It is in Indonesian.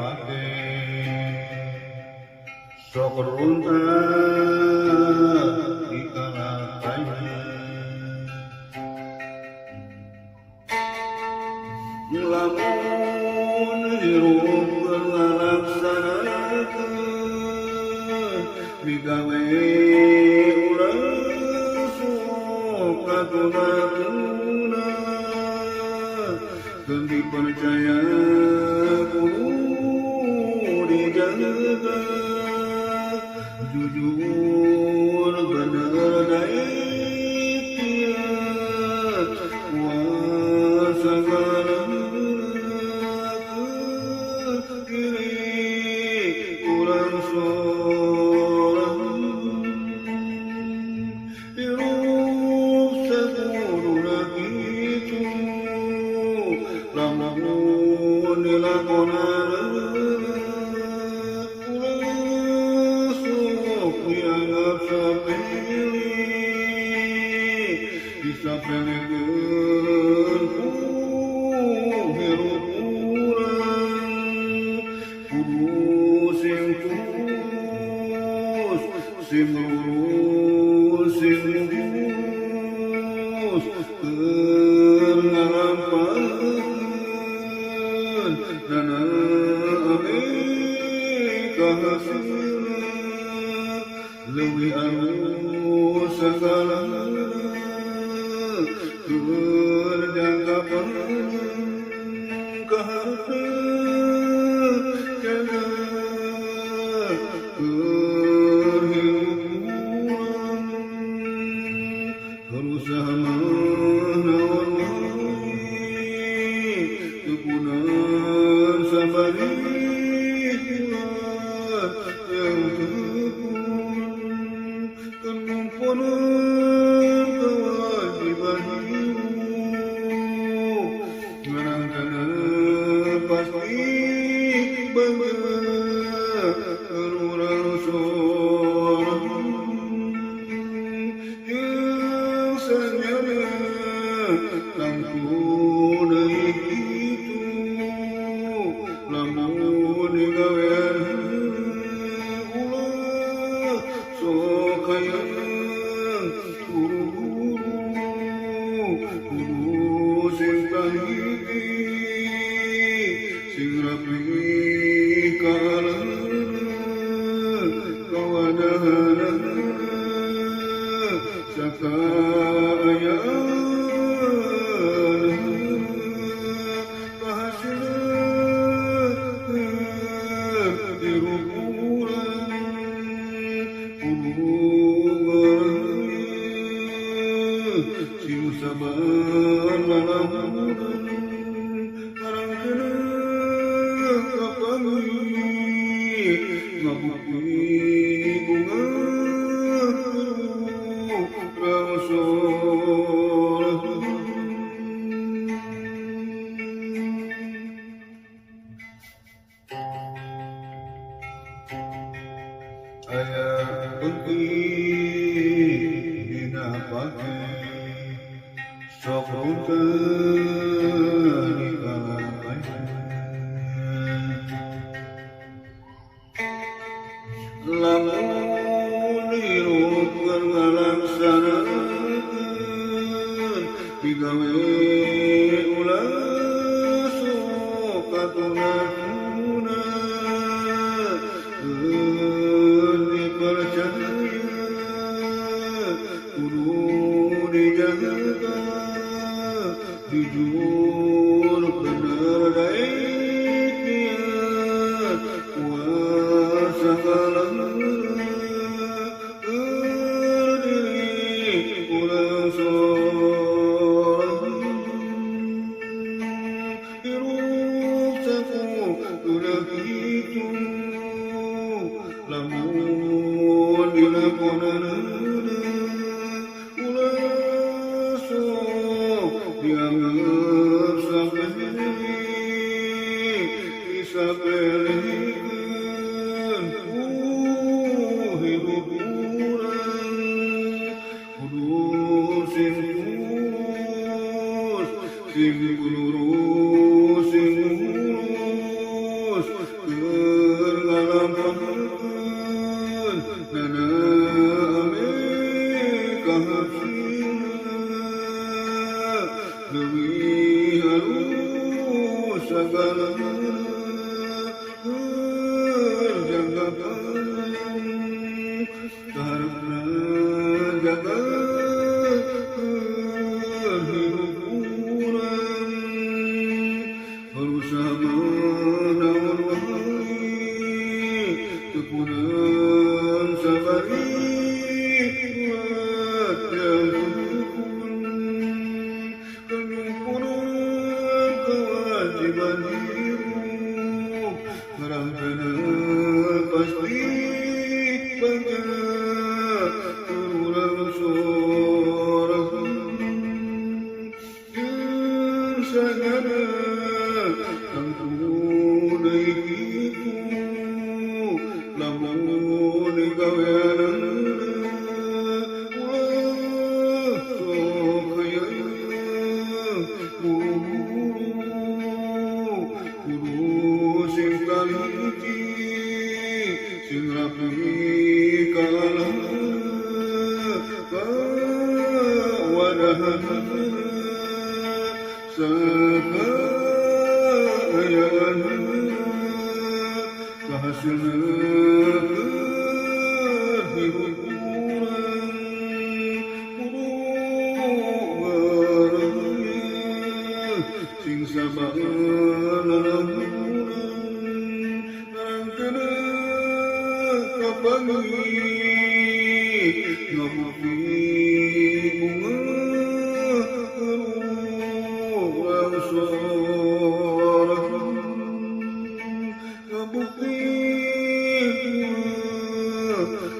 pake sok runta di kalahnya lamun hirup ngalaksanakeun digawe urang sok katuna keun dipercaya kudu dijaga jujur bener daik kuasa kiri kurang sorang hirup sakuduna kitu lamun dilakonan urang sok dianggap sapele disapelekeun ku hirup urang kudu sing tulus sing lurus sing mulus keur ngalampaheun dana ame kahasilna leuwih alus sagalana keur jangkapan kahareupeun jaga keur hirup urang berusaha naon wae tekunan sabari yang tekun kenumpunan kewajiban hidup ngarangkana pasti bangga urang sorang yang sanyana tangku deui kitu lamun digawean ulah sok hayang kudu sing tahiti sing rapi kalana kawadahana sakayana kahasilna hirup urang kudu sing sabar lalamunan ngarangkeun ka kami ngabukti bunga urang sorang aya penting dina pake sok runten di kalahnya lamun hirup keur ngalaksanakeun digawe ulah sok katuna keun dipercaya kudu dijaga jujur bener daik kuasa galana keur diri urang sorang hirup sakuduna kitu lamun dilakonan ulah sok dianggap sapele disapelekeun hirup urang kudu sing tulus sing lurus sing mulus bergalapan nana ame kahasina dewi halus segala jagapan karena jaga hiburan berusaha menawar wahai kepunan sabari buat yang penyempurnaan kewajiban hidup merangkana pasti bangga berulang seorang bersagana kang tunai itu lamun gawean ulah sok kaya kudu sing kaliki sing rapi kalah kawadahan sakayaan kahasilna hiburan kudu baraya sing sabar lalamunan ngarangkeuna kapangi ngabuki bunga urang sorang ngabuki bunga